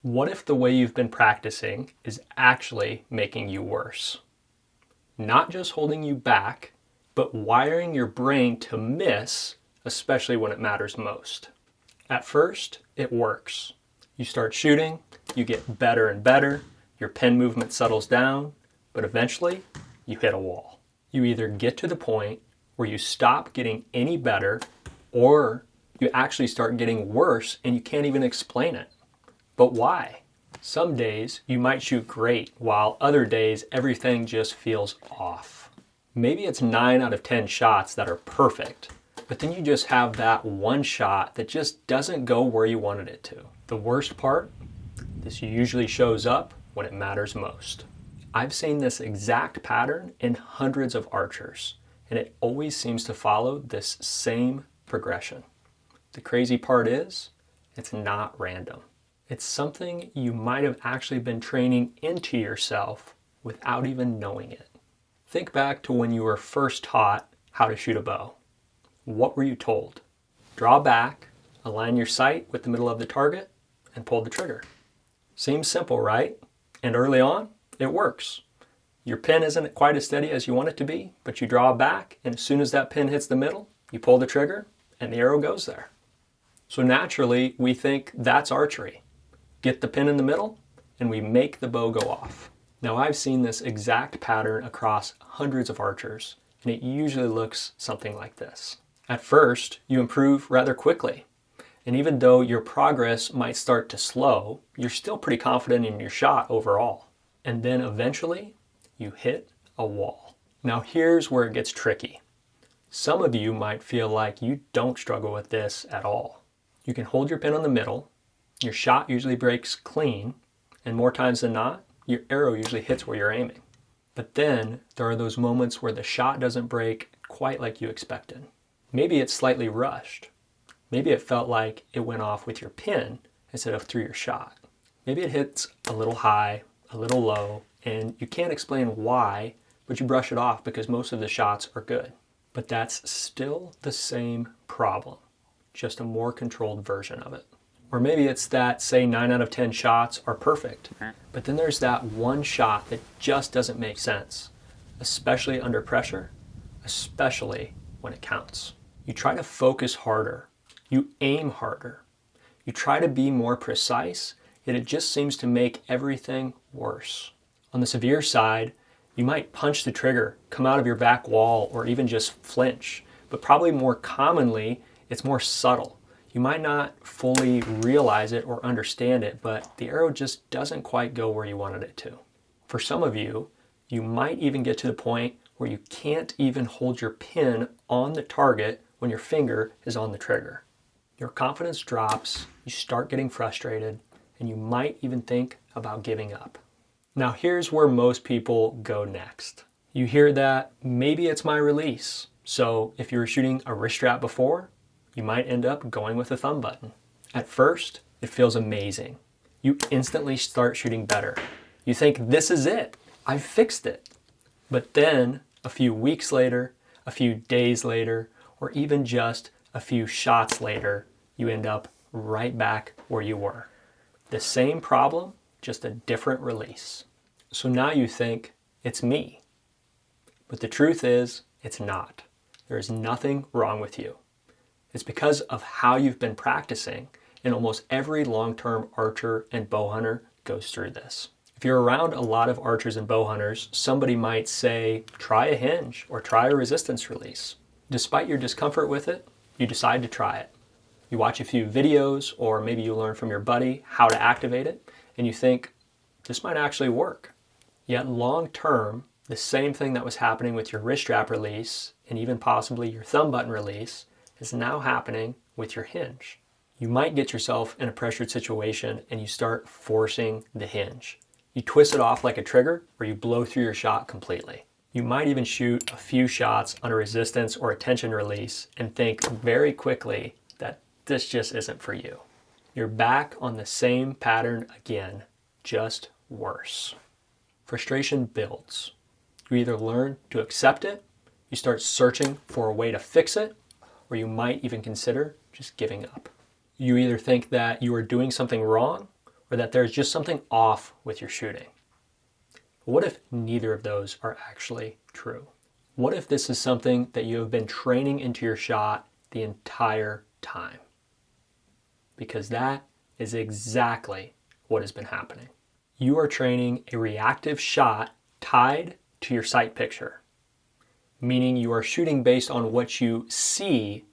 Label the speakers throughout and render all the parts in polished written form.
Speaker 1: What if the way you've been practicing is actually making you worse? Not just holding you back, but wiring your brain to miss, especially when it matters most. At first, it works. You start shooting, you get better and better, your pen movement settles down, but eventually, you hit a wall. You either get to the point where you stop getting any better, or you actually start getting worse and you can't even explain it. But why? Some days you might shoot great, while other days everything just feels off. Maybe it's 9 out of 10 shots that are perfect, but then you just have that one shot that just doesn't go where you wanted it to. The worst part? This usually shows up when it matters most. I've seen this exact pattern in hundreds of archers, and it always seems to follow this same progression. The crazy part is, it's not random. It's something you might have actually been training into yourself without even knowing it. Think back to when you were first taught how to shoot a bow. What were you told? Draw back, align your sight with the middle of the target, and pull the trigger. Seems simple, right? And early on, it works. Your pin isn't quite as steady as you want it to be, but you draw back, and as soon as that pin hits the middle, you pull the trigger, and the arrow goes there. So naturally, we think that's archery. Get the pin in the middle, and we make the bow go off. Now I've seen this exact pattern across hundreds of archers, and it usually looks something like this. At first, you improve rather quickly, and even though your progress might start to slow, you're still pretty confident in your shot overall. And then eventually, you hit a wall. Now here's where it gets tricky. Some of you might feel like you don't struggle with this at all. You can hold your pin on the middle, your shot usually breaks clean, and more times than not, your arrow usually hits where you're aiming. But then there are those moments where the shot doesn't break quite like you expected. Maybe it's slightly rushed. Maybe it felt like it went off with your pin instead of through your shot. Maybe it hits a little high, a little low, and you can't explain why, but you brush it off because most of the shots are good. But that's still the same problem, just a more controlled version of it. Or maybe it's that, say, 9 out of 10 shots are perfect, but then there's that one shot that just doesn't make sense, especially under pressure, especially when it counts. You try to focus harder, you aim harder, you try to be more precise, yet it just seems to make everything worse. On the severe side, you might punch the trigger, come out of your back wall, or even just flinch, but probably more commonly, it's more subtle. You might not fully realize it or understand it, but the arrow just doesn't quite go where you wanted it to. For some of you, you might even get to the point where you can't even hold your pin on the target when your finger is on the trigger. Your confidence drops, you start getting frustrated, and you might even think about giving up. Now here's where most people go next. You hear that maybe it's my release. So if you were shooting a wrist strap before, you might end up going with a thumb button. At first, it feels amazing. You instantly start shooting better. You think, this is it. I've fixed it. But then, a few weeks later, a few days later, or even just a few shots later, you end up right back where you were. The same problem, just a different release. So now you think, it's me. But the truth is, it's not. There is nothing wrong with you. It's because of how you've been practicing, and almost every long-term archer and bow hunter goes through this. If you're around a lot of archers and bow hunters, somebody might say, try a hinge or try a resistance release. Despite your discomfort with it, you decide to try it. You watch a few videos, or maybe you learn from your buddy how to activate it, and you think, this might actually work. Yet long-term, the same thing that was happening with your wrist strap release, and even possibly your thumb button release, is now happening with your hinge. You might get yourself in a pressured situation and you start forcing the hinge. You twist it off like a trigger, or you blow through your shot completely. You might even shoot a few shots on a resistance or a tension release and think very quickly that this just isn't for you. You're back on the same pattern again, just worse. Frustration builds. You either learn to accept it, you start searching for a way to fix it, or you might even consider just giving up. You either think that you are doing something wrong, or that there's just something off with your shooting. But what if neither of those are actually true? What if this is something that you have been training into your shot the entire time? Because that is exactly what has been happening. You are training a reactive shot tied to your sight picture, meaning you are shooting based on what you see,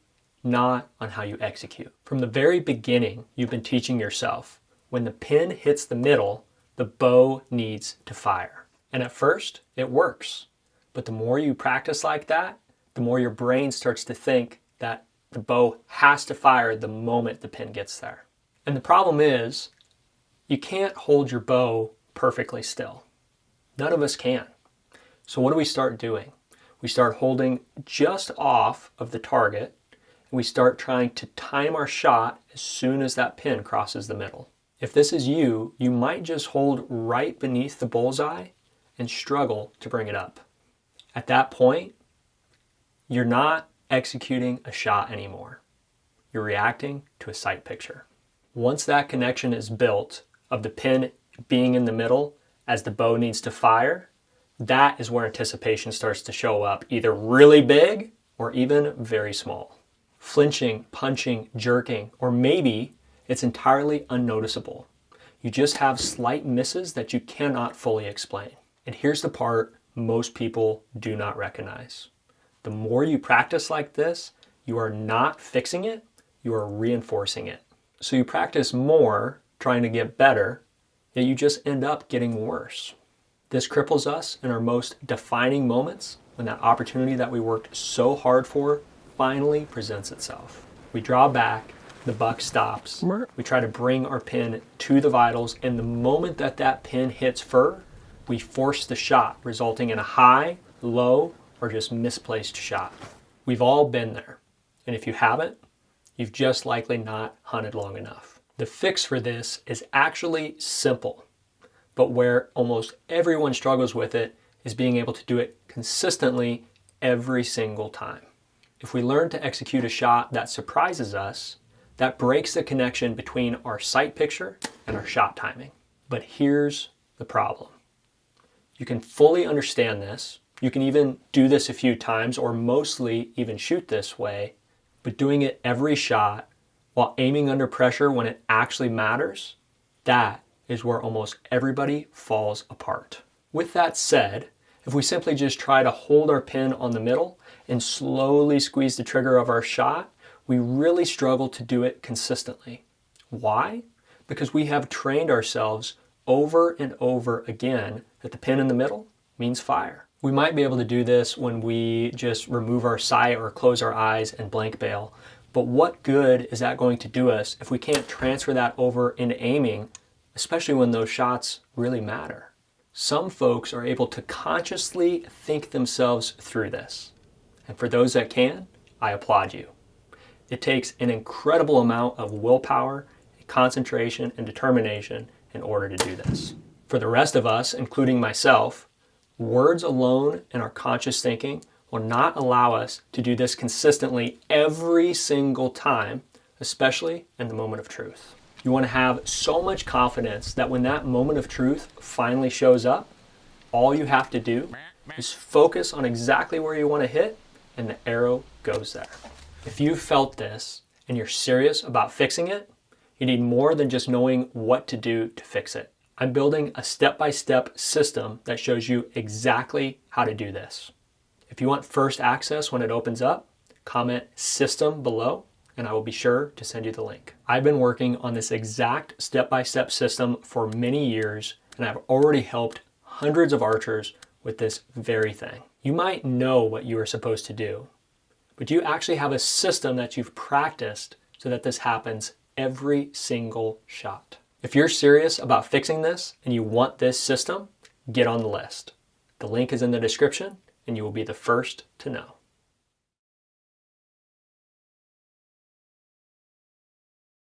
Speaker 1: not on how you execute. From the very beginning, you've been teaching yourself, when the pin hits the middle, the bow needs to fire. And at first, it works. But the more you practice like that, the more your brain starts to think that the bow has to fire the moment the pin gets there. And the problem is, you can't hold your bow perfectly still. None of us can. So what do we start doing? We start holding just off of the target, and we start trying to time our shot as soon as that pin crosses the middle. If this is you, you might just hold right beneath the bullseye and struggle to bring it up. At that point, you're not executing a shot anymore. You're reacting to a sight picture. Once that connection is built of the pin being in the middle as the bow needs to fire, that is where anticipation starts to show up, either really big or even very small. Flinching, punching, jerking, or maybe it's entirely unnoticeable. You just have slight misses that you cannot fully explain. And here's the part most people do not recognize. The more you practice like this, you are not fixing it, you are reinforcing it. So you practice more trying to get better, yet you just end up getting worse. This cripples us in our most defining moments when that opportunity that we worked so hard for finally presents itself. We draw back, the buck stops, we try to bring our pin to the vitals, and the moment that that pin hits fur, we force the shot, resulting in a high, low, or just misplaced shot. We've all been there, and if you haven't, you've just likely not hunted long enough. The fix for this is actually simple, but where almost everyone struggles with it is being able to do it consistently every single time. If we learn to execute a shot that surprises us, that breaks the connection between our sight picture and our shot timing. But here's the problem. You can fully understand this. You can even do this a few times, or mostly even shoot this way, but doing it every shot while aiming under pressure when it actually matters, that is where almost everybody falls apart. With that said, if we simply just try to hold our pin on the middle and slowly squeeze the trigger of our shot, we really struggle to do it consistently. Why? Because we have trained ourselves over and over again that the pin in the middle means fire. We might be able to do this when we just remove our sight or close our eyes and blank bail, but what good is that going to do us if we can't transfer that over into aiming, especially when those shots really matter? Some folks are able to consciously think themselves through this, and for those that can, I applaud you. It takes an incredible amount of willpower, concentration, and determination in order to do this. For the rest of us, including myself, words alone and our conscious thinking will not allow us to do this consistently every single time, especially in the moment of truth. You want to have so much confidence that when that moment of truth finally shows up, all you have to do is focus on exactly where you want to hit, and the arrow goes there. If you've felt this and you're serious about fixing it, you need more than just knowing what to do to fix it. I'm building a step-by-step system that shows you exactly how to do this. If you want first access when it opens up, comment system below and I will be sure to send you the link. I've been working on this exact step-by-step system for many years, and I've already helped hundreds of archers with this very thing. You might know what you are supposed to do, but you actually have a system that you've practiced so that this happens every single shot. If you're serious about fixing this and you want this system, get on the list. The link is in the description and you will be the first to know.